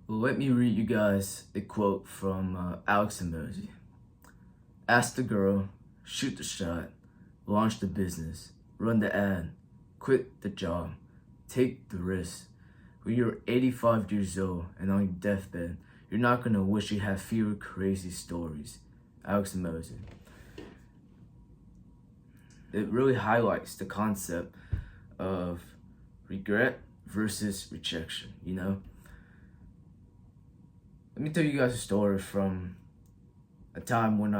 Let me read you guys a quote from Alex Emoji. Ask the girl, shoot the shot, launch the business, run the ad, quit the job, take the risk. When you're 85 years old and on your deathbed, you're not gonna wish you had fewer crazy stories. Alex Emoji. It really highlights the concept of regret versus rejection, you know? Let me tell you guys a story from a time when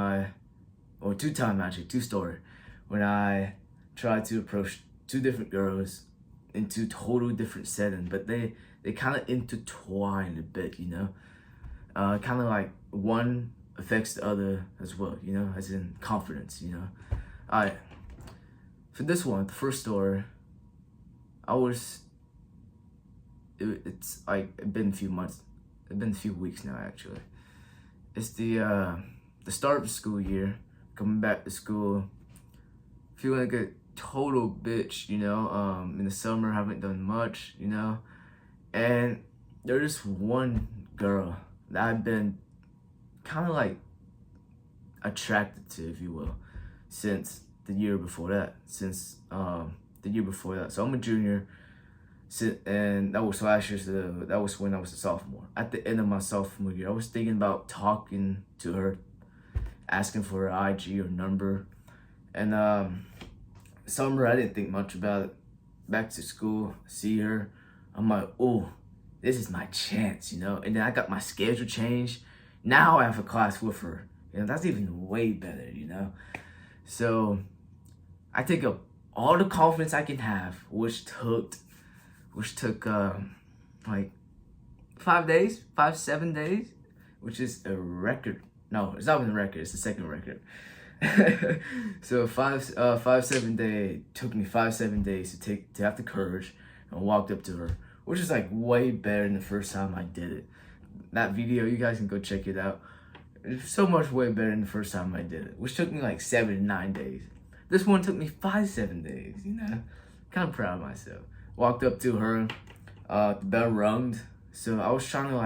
two story, when I tried to approach two different girls in two total different settings, but they kind of intertwine a bit, you know? Kind of like one affects the other as well, you know, as in confidence, you know? Alright, for this one, the first story, it's like been a few months. It's been a few weeks now, actually. It's the start of the school year, coming back to school, feeling like a total bitch, you know. In the summer, haven't done much, you know. And there's one girl that I've been kind of like attracted to, if you will, since the year before that. So I'm a junior. And that was last year, so that was when I was a sophomore. At the end of my sophomore year, I was thinking about talking to her, asking for her IG or number. And summer, I didn't think much about it. Back to school, see her. I'm like, oh, this is my chance, you know? And then I got my schedule changed. Now I have a class with her. You know, that's even way better, you know? So I take up all the confidence I can have, which took like 7 days, which is a record. No, it's not even a record, it's the second record. So 7 days, took me 7 days to have the courage and walked up to her, which is like way better than the first time I did it. That video, you guys can go check it out. It's so much way better than the first time I did it, which took me like 7 to 9 days. This one took me 7 days, you know? Kind of proud of myself. Walked up to her, the bell rung, so I was trying to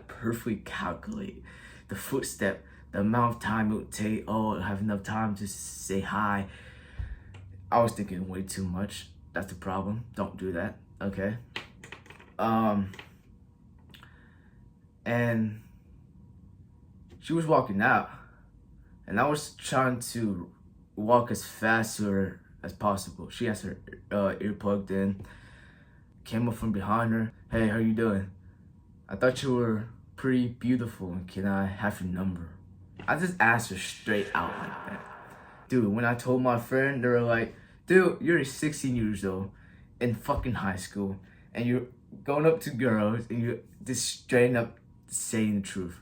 perfectly calculate the footstep, the amount of time it would take. Oh, I have enough time to say hi. I was thinking way too much. That's the problem. Don't do that, okay? And she was walking out, and I was trying to walk as fast to her as possible. She has her ear plugged in. Came up from behind her. Hey, how you doing? I thought you were pretty beautiful. Can I have your number? I just asked her straight out like that. Dude, when I told my friend, they were like, dude, you're 16 years old in fucking high school, and you're going up to girls, and you're just straight up saying the truth.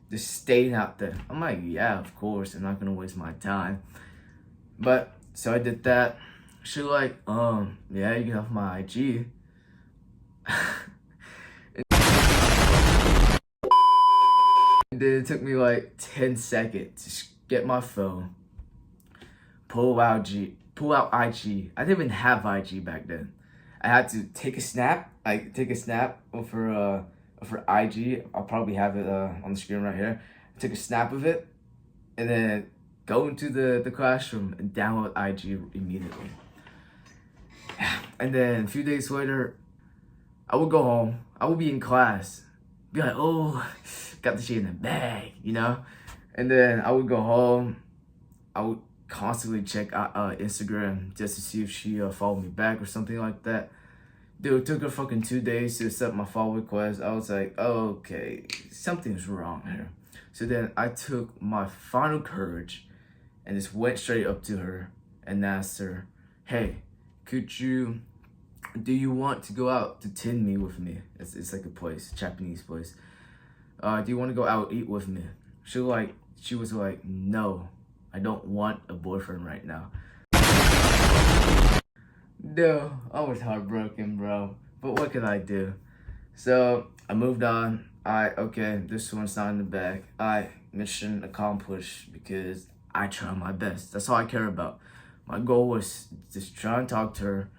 Just staying out there. I'm like, yeah, of course. I'm not gonna waste my time. But so I did that. She like, yeah, you can have my IG. And then it took me like 10 seconds to get my phone, pull out IG. I didn't even have IG back then. I had to take a snap of her IG. I'll probably have it on the screen right here. I took a snap of it, and then go into the classroom and download IG immediately. And then a few days later, I would go home. I would be in class, be like, oh, got the shit in the bag, you know? And then I would go home. I would constantly check Instagram just to see if she followed me back or something like that. Dude, it took her fucking 2 days to accept my follow request. I was like, okay, something's wrong here. So then I took my final courage and just went straight up to her and asked her, hey, do you want to go out to Tinmi with me? It's like a place, Japanese place. Do you want to go out eat with me? She was like, no, I don't want a boyfriend right now. No, I was heartbroken, bro. But what could I do? So I moved on. Okay, this one's not in the bag. Mission accomplished because I try my best. That's all I care about. My goal was just try and talk to her.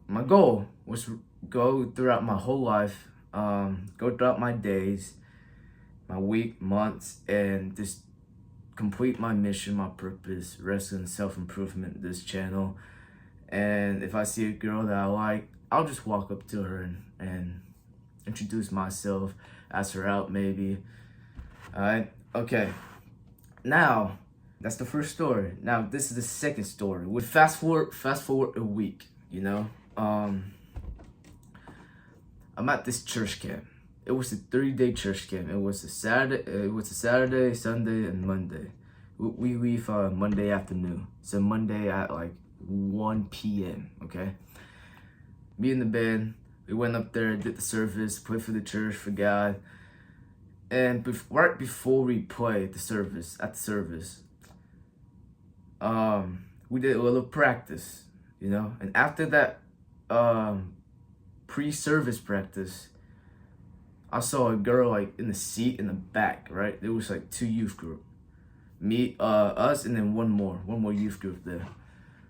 My goal was go throughout my whole life, go throughout my days, my week, months, and just complete my mission, my purpose, wrestling, self-improvement, this channel. And if I see a girl that I like, I'll just walk up to her and introduce myself, ask her out maybe. Alright, okay. Now, that's the first story. Now, this is the second story. With fast forward a week, you know. I'm at this church camp. It was a 3-day church camp. It was a Saturday, Sunday, and Monday. We leave Monday afternoon. So Monday at like 1 p.m. Okay. Me and the band, we went up there, did the service, played for the church, for God. And right before we played the service, we did a little practice, you know. And after that pre-service practice, I saw a girl like in the seat in the back, right? There was like 2 youth group. Me, us, and then one more youth group there.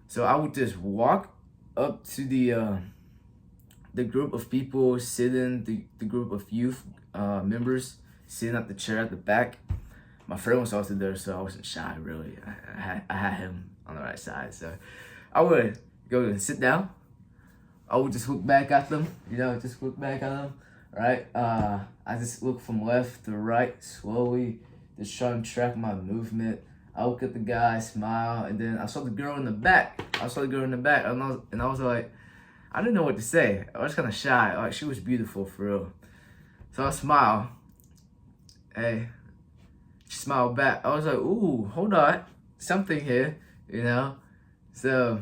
So I would just walk up to the group of people sitting, the group of youth members sitting at the chair at the back. My friend was also there, so I wasn't shy really. I had him on the right side, so I would go and sit down. I would just look back at them, you know, right? I just look from left to right slowly, just trying to track my movement. I look at the guy, smile, and then I saw the girl in the back. And I was like, I didn't know what to say. I was kind of shy. Like, she was beautiful for real. So I smile. Hey, she smiled back. I was like, ooh, hold on, something here, you know. So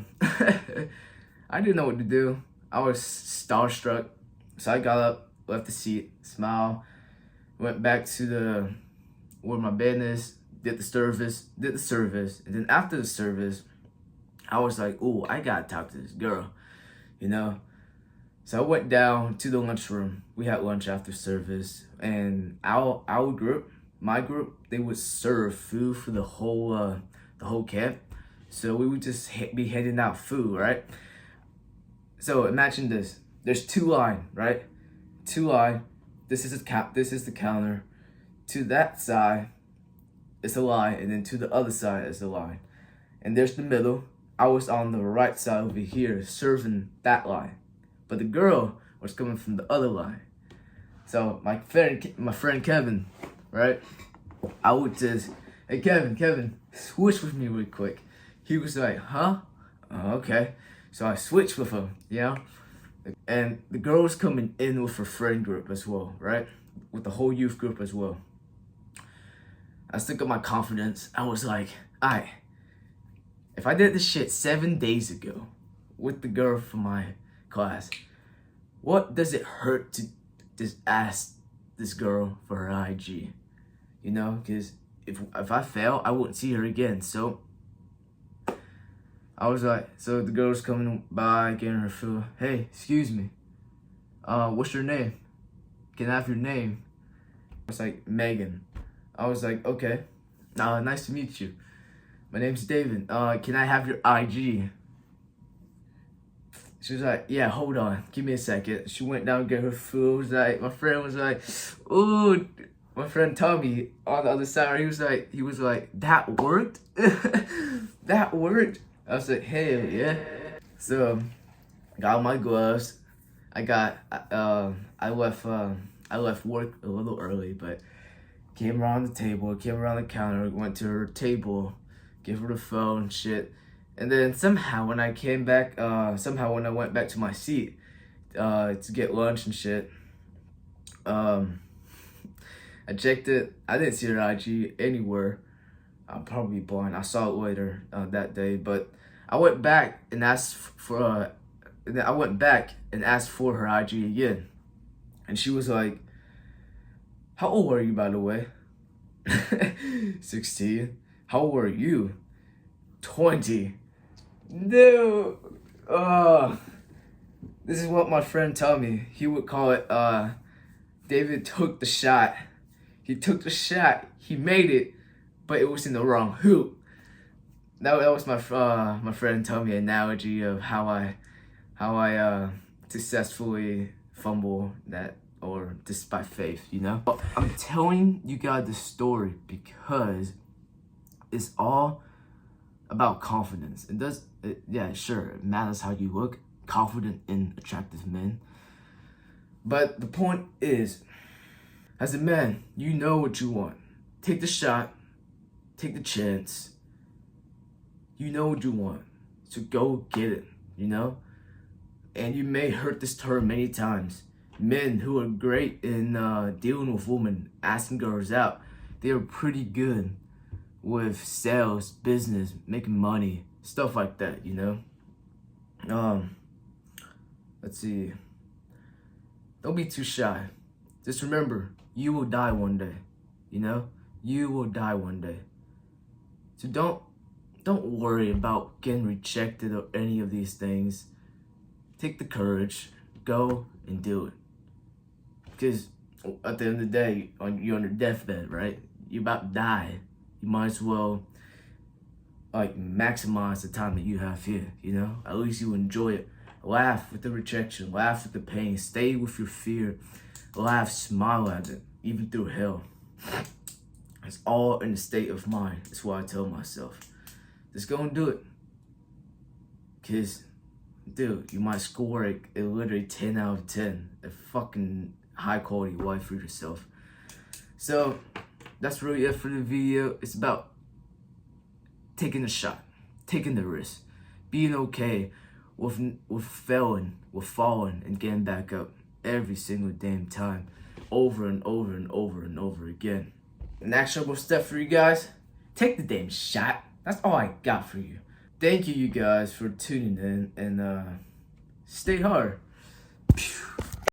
I didn't know what to do. I was starstruck. So I got up, left the seat, smiled, went back to where my bed is, did the service, and then after the service, I was like, ooh, I gotta talk to this girl, you know. So I went down to the lunchroom. We had lunch after service, and our group, my group, they would serve food for the whole camp. So we would just be handing out food, right? So imagine this: there's 2 lines, right? 2 lines. This is the counter. To that side, it's a line, and then to the other side is a line. And there's the middle. I was on the right side over here, serving that line. But the girl was coming from the other line. So my friend Kevin, right? I would just, hey Kevin, switch with me real quick. He was like, huh? Okay. So I switched with him, you know? And the girl was coming in with her friend group as well, right? With the whole youth group as well. I still got my confidence. I was like, alright, if I did this shit 7 days ago with the girl from my class, what does it hurt to just ask this girl for her IG? You know, because if I fail, I wouldn't see her again. So I was like, so the girl's coming by, getting her food. Hey, excuse me. What's your name? Can I have your name? It's like Megan. I was like, okay. Nice to meet you. My name's David. Can I have your IG? She was like, yeah, hold on. Give me a second. She went down and get her food. Was like, my friend was like, ooh. My friend Tommy on the other side, he was like, that worked? That worked? I was like, hell yeah. So, got my gloves. I left work a little early, but came around the table, came around the counter, went to her table, gave her the phone, shit. And then somehow when I went back to my seat to get lunch and shit, I checked it. I didn't see her IG anywhere. I'm probably blind. I saw it later that day, but I went back and asked for her IG again, and she was like, "How old are you, by the way?" 16. How old are you? 20. No. This is what my friend told me. He would call it, David took the shot. He took the shot. He made it, but it was in the wrong hoop. That was my friend told me an analogy of how I successfully fumble that, or just by faith, you know? But I'm telling you guys this story because it's all about confidence. Yeah, sure, it matters how you look, confident in attractive men. But the point is, as a man, you know what you want. Take the shot, take the chance. You know what you want, so go get it, you know? And you may heard this term many times. Men who are great in dealing with women, asking girls out, they are pretty good with sales, business, making money, stuff like that, you know? Let's see. Don't be too shy. Just remember, you will die one day, you know? You will die one day. So don't worry about getting rejected or any of these things. Take the courage, go and do it. Because at the end of the day, you're on your deathbed, right? You're about to die. You might as well like maximize the time that you have here, you know? At least you enjoy it. Laugh with the rejection, laugh with the pain, stay with your fear, laugh, smile at it, even through hell. It's all in the state of mind. That's what I tell myself. Just go and do it. Cause, dude, you might score a literally 10 out of 10. A fucking high quality wife for yourself. So, that's really it for the video. It's about taking a shot, taking the risk, being okay with failing, with falling and getting back up every single damn time, over and over and over and over again. An actionable step for you guys: take the damn shot. That's all I got for you. Thank you guys for tuning in, and stay hard.